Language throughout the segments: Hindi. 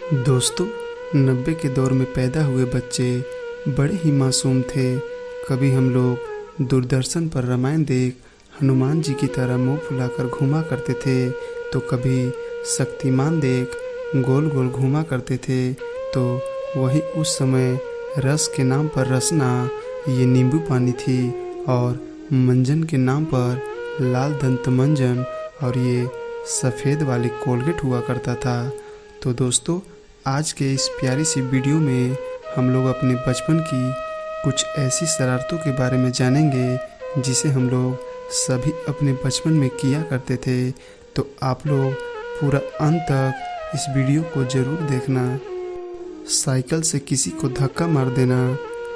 दोस्तों, 90 के दौर में पैदा हुए बच्चे बड़े ही मासूम थे। कभी हम लोग दूरदर्शन पर रामायण देख हनुमान जी की तरह मुंह फुलाकर घूमा करते थे, तो कभी शक्तिमान देख गोल गोल घूमा करते थे। तो वही उस समय रस के नाम पर रसना ये नींबू पानी थी, और मंजन के नाम पर लाल दंत मंजन और ये सफ़ेद वाली कोलगेट हुआ करता था। तो दोस्तों, आज के इस प्यारी सी वीडियो में हम लोग अपने बचपन की कुछ ऐसी शरारतों के बारे में जानेंगे जिसे हम लोग सभी अपने बचपन में किया करते थे। तो आप लोग पूरा अंत तक इस वीडियो को ज़रूर देखना। साइकिल से किसी को धक्का मार देना।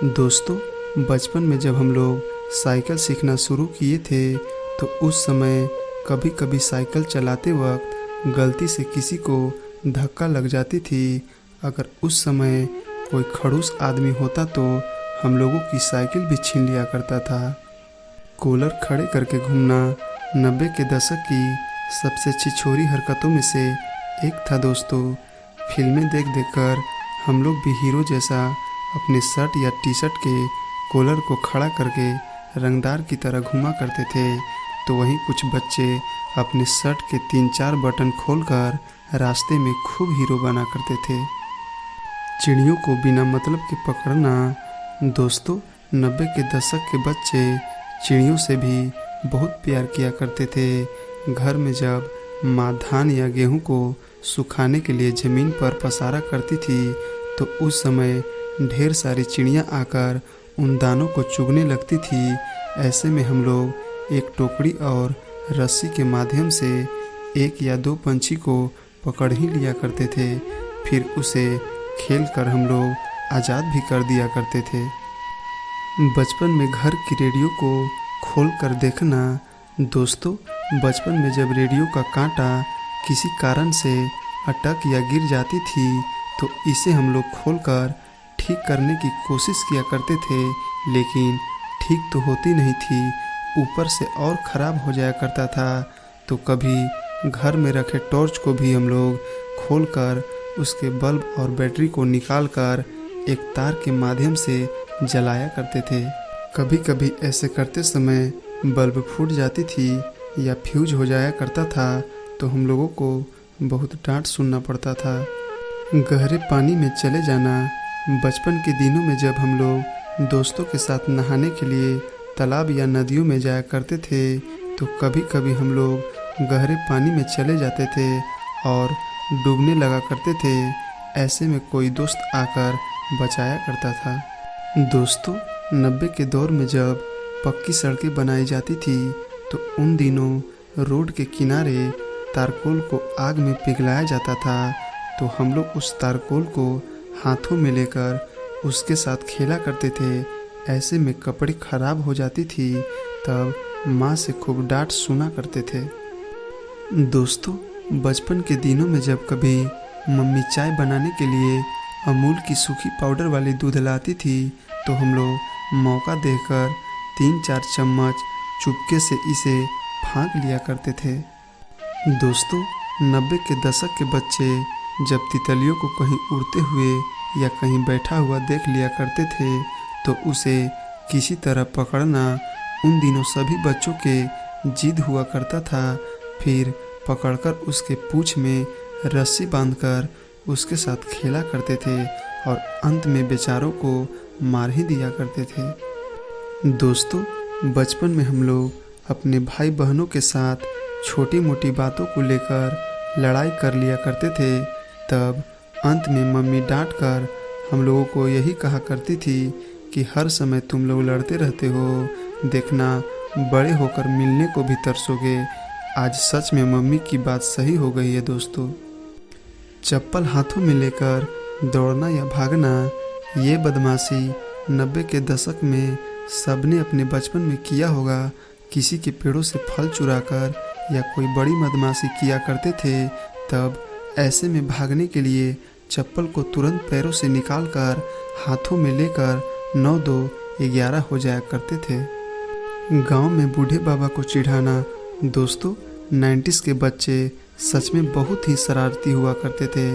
दोस्तों, बचपन में जब हम लोग साइकिल सीखना शुरू किए थे तो उस समय कभी कभी साइकिल चलाते वक्त गलती से किसी को धक्का लग जाती थी। अगर उस समय कोई खड़ूस आदमी होता तो हम लोगों की साइकिल भी छीन लिया करता था। कूलर खड़े करके घूमना 90 के दशक की सबसे छिछोरी हरकतों में से एक था। दोस्तों, फिल्में देख देख कर हम लोग भी हीरो जैसा अपने शर्ट या टी शर्ट के कॉलर को खड़ा करके रंगदार की तरह घुमा करते थे। तो वहीं कुछ बच्चे अपने शर्ट के 3-4 बटन खोलकर रास्ते में खूब हीरो बना करते थे। चिड़ियों को बिना मतलब के पकड़ना। दोस्तों, 90 के दशक के बच्चे चिड़ियों से भी बहुत प्यार किया करते थे। घर में जब माँ धान या गेहूं को सुखाने के लिए ज़मीन पर पसारा करती थी तो उस समय ढेर सारी चिड़ियाँ आकर उन दानों को चुगने लगती थी। ऐसे में हम लोग एक टोकरी और रस्सी के माध्यम से 1 या 2 पंछी को पकड़ ही लिया करते थे। फिर उसे खेल कर हम लोग आज़ाद भी कर दिया करते थे। बचपन में घर की रेडियो को खोल कर देखना। दोस्तों, बचपन में जब रेडियो का कांटा किसी कारण से अटक या गिर जाती थी तो इसे हम लोग खोलकर ठीक करने की कोशिश किया करते थे, लेकिन ठीक तो होती नहीं थी, ऊपर से और ख़राब हो जाया करता था। तो कभी घर में रखे टॉर्च को भी हम लोग खोलकर उसके बल्ब और बैटरी को निकालकर एक तार के माध्यम से जलाया करते थे। कभी कभी ऐसे करते समय बल्ब फूट जाती थी या फ्यूज हो जाया करता था तो हम लोगों को बहुत डांट सुनना पड़ता था। गहरे पानी में चले जाना। बचपन के दिनों में जब हम लोग दोस्तों के साथ नहाने के लिए तालाब या नदियों में जाया करते थे तो कभी कभी हम लोग गहरे पानी में चले जाते थे और डूबने लगा करते थे। ऐसे में कोई दोस्त आकर बचाया करता था। दोस्तों, 90 के दौर में जब पक्की सड़कें बनाई जाती थी तो उन दिनों रोड के किनारे तारकोल को आग में पिघलाया जाता था। तो हम लोग उस तारकोल को हाथों में लेकर उसके साथ खेला करते थे। ऐसे में कपड़े खराब हो जाती थी, तब माँ से खूब डांट सुना करते थे। दोस्तों, बचपन के दिनों में जब कभी मम्मी चाय बनाने के लिए अमूल की सूखी पाउडर वाली दूध लाती थी तो हम लोग मौका देकर 3-4 चम्मच चुपके से इसे फाँक लिया करते थे। दोस्तों, 90 के दशक के बच्चे जब तितलियों को कहीं उड़ते हुए या कहीं बैठा हुआ देख लिया करते थे तो उसे किसी तरह पकड़ना उन दिनों सभी बच्चों के जिद हुआ करता था। फिर पकड़कर उसके पूँछ में रस्सी बांधकर उसके साथ खेला करते थे और अंत में बेचारों को मार ही दिया करते थे। दोस्तों, बचपन में हम लोग अपने भाई बहनों के साथ छोटी मोटी बातों को लेकर लड़ाई कर लिया करते थे। तब अंत में मम्मी डांट कर हम लोगों को यही कहा करती थी कि हर समय तुम लोग लड़ते रहते हो, देखना बड़े होकर मिलने को भी तरसोगे। आज सच में मम्मी की बात सही हो गई है। दोस्तों, चप्पल हाथों में लेकर दौड़ना या भागना, ये बदमाशी 90 के दशक में सबने अपने बचपन में किया होगा। किसी के पेड़ों से फल चुराकर या कोई बड़ी बदमाशी किया करते थे, तब ऐसे में भागने के लिए चप्पल को तुरंत पैरों से निकालकर हाथों में लेकर 9-2-11 हो जाया करते थे। गांव में बूढ़े बाबा को चिढ़ाना। दोस्तों, 90s के बच्चे सच में बहुत ही शरारती हुआ करते थे।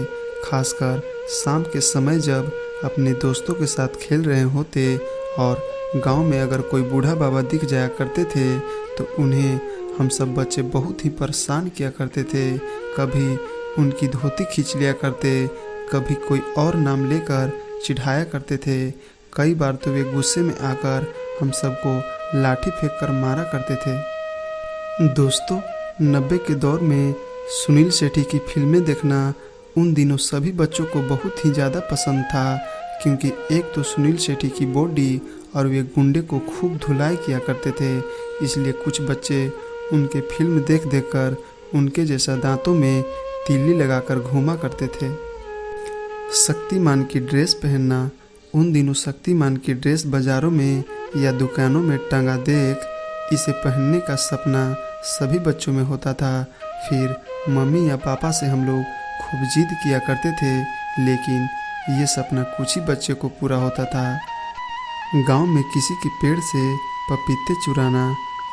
खासकर शाम के समय जब अपने दोस्तों के साथ खेल रहे होते और गांव में अगर कोई बूढ़ा बाबा दिख जाया करते थे तो उन्हें हम सब बच्चे बहुत ही परेशान किया करते थे। कभी उनकी धोती खींच लिया करते, कभी कोई और नाम लेकर चिढ़ाया करते थे। कई बार तो वे गुस्से में आकर हम सबको लाठी फेंक कर मारा करते थे। दोस्तों, 90 के दौर में सुनील शेट्टी की फिल्में देखना उन दिनों सभी बच्चों को बहुत ही ज़्यादा पसंद था, क्योंकि एक तो सुनील शेट्टी की बॉडी और वे गुंडे को खूब धुलाई किया करते थे, इसलिए कुछ बच्चे उनके फिल्म देख देख कर उनके जैसा दांतों में तीली लगाकर घूमा करते थे। शक्तिमान की ड्रेस पहनना, उन दिनों शक्तिमान की ड्रेस बाज़ारों में या दुकानों में टंगा देख इसे पहनने का सपना सभी बच्चों में होता था। फिर मम्मी या पापा से हम लोग खूब जिद किया करते थे, लेकिन ये सपना कुछ ही बच्चे को पूरा होता था। गांव में किसी के पेड़ से पपीते चुराना।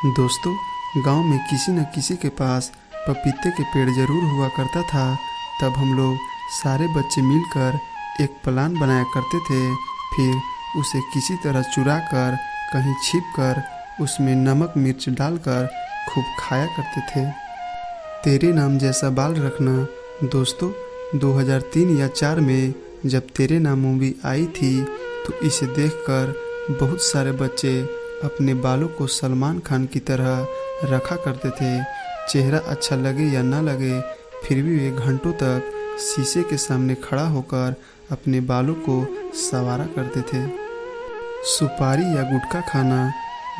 दोस्तों, गांव में किसी न किसी के पास पपीते के पेड़ जरूर हुआ करता था। तब हम लोग सारे बच्चे मिलकर एक प्लान बनाया करते थे, फिर उसे किसी तरह चुरा कर कहीं छिप कर उसमें नमक मिर्च डालकर खूब खाया करते थे। तेरे नाम जैसा बाल रखना। दोस्तों, 2003 या 4 में जब तेरे नाम मूवी आई थी तो इसे देखकर बहुत सारे बच्चे अपने बालों को सलमान खान की तरह रखा करते थे। चेहरा अच्छा लगे या ना लगे, फिर भी वे घंटों तक शीशे के सामने खड़ा होकर अपने बालों को संवारा करते थे। सुपारी या गुटखा खाना।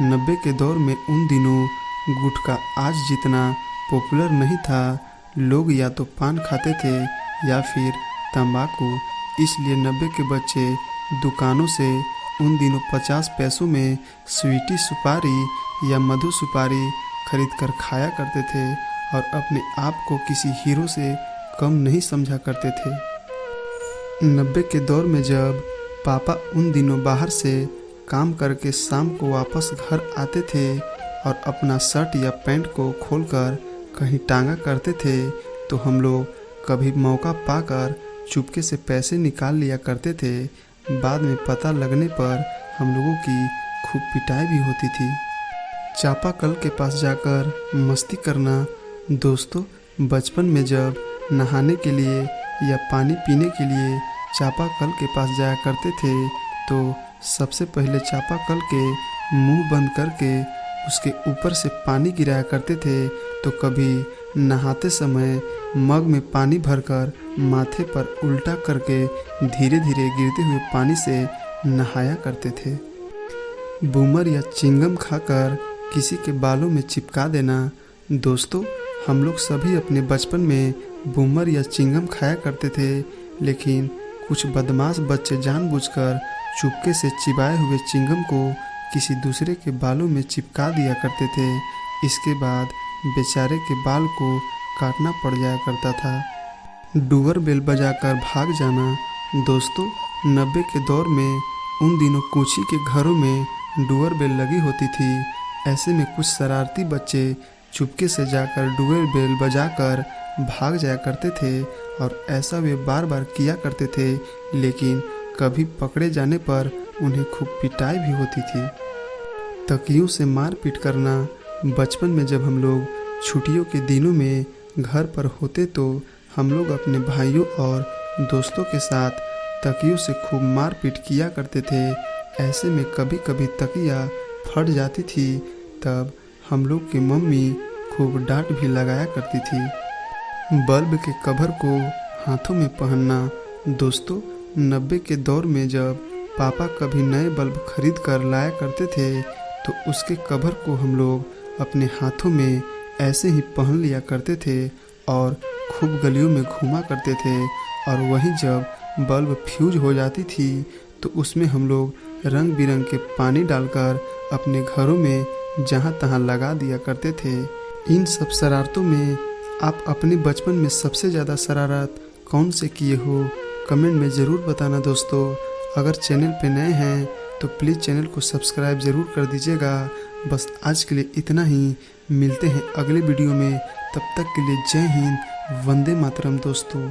90 के दौर में उन दिनों गुटखा आज जितना पॉपुलर नहीं था। लोग या तो पान खाते थे या फिर तंबाकू, इसलिए 90 के बच्चे दुकानों से उन दिनों 50 पैसों में स्वीटी सुपारी या मधु सुपारी खरीद कर खाया करते थे और अपने आप को किसी हीरो से कम नहीं समझा करते थे। 90 के दौर में जब पापा उन दिनों बाहर से काम करके शाम को वापस घर आते थे और अपना शर्ट या पैंट को खोलकर कहीं टांगा करते थे, तो हम लोग कभी मौका पाकर चुपके से पैसे निकाल लिया करते थे। बाद में पता लगने पर हम लोगों की खूब पिटाई भी होती थी। चापाकल के पास जाकर मस्ती करना। दोस्तों, बचपन में जब नहाने के लिए या पानी पीने के लिए चापाकल के पास जाया करते थे तो सबसे पहले चापाकल के मुंह बंद करके उसके ऊपर से पानी गिराया करते थे, तो कभी नहाते समय मग में पानी भरकर माथे पर उल्टा करके धीरे धीरे गिरते हुए पानी से नहाया करते थे। बूमर या चिंगम खाकर किसी के बालों में चिपका देना। दोस्तों, हम लोग सभी अपने बचपन में बूमर या चिंगम खाया करते थे, लेकिन कुछ बदमाश बच्चे जानबूझकर चुपके से चिबाए हुए चिंगम को किसी दूसरे के बालों में चिपका दिया करते थे। इसके बाद बेचारे के बाल को काटना पड़ जाया करता था। डुअर बेल बजाकर भाग जाना। दोस्तों, 90 के दौर में उन दिनों कूची के घरों में डुअर बेल लगी होती थी। ऐसे में कुछ शरारती बच्चे चुपके से जाकर डुअर बेल बजाकर भाग जाया करते थे और ऐसा वे बार बार किया करते थे, लेकिन कभी पकड़े जाने पर उन्हें खूब पिटाई भी होती थी। तकियों से मारपीट करना। बचपन में जब हम लोग छुट्टियों के दिनों में घर पर होते तो हम लोग अपने भाइयों और दोस्तों के साथ तकियों से खूब मारपीट किया करते थे। ऐसे में कभी कभी तकिया फट जाती थी, तब हम लोग की मम्मी खूब डांट भी लगाया करती थी। बल्ब के कवर को हाथों में पहनना। दोस्तों, 90 के दौर में जब पापा कभी नए बल्ब खरीद कर लाया करते थे तो उसके कवर को हम लोग अपने हाथों में ऐसे ही पहन लिया करते थे और खूब गलियों में घूमा करते थे। और वहीं जब बल्ब फ्यूज हो जाती थी तो उसमें हम लोग रंग बिरंग के पानी डालकर अपने घरों में जहाँ तहाँ लगा दिया करते थे। इन सब शरारतों में आप अपने बचपन में सबसे ज़्यादा शरारत कौन से किए हो, कमेंट में ज़रूर बताना। दोस्तों, अगर चैनल पे नए हैं तो प्लीज़ चैनल को सब्सक्राइब ज़रूर कर दीजिएगा। बस आज के लिए इतना ही, मिलते हैं अगले वीडियो में। तब तक के लिए जय हिंद, वंदे मातरम दोस्तों।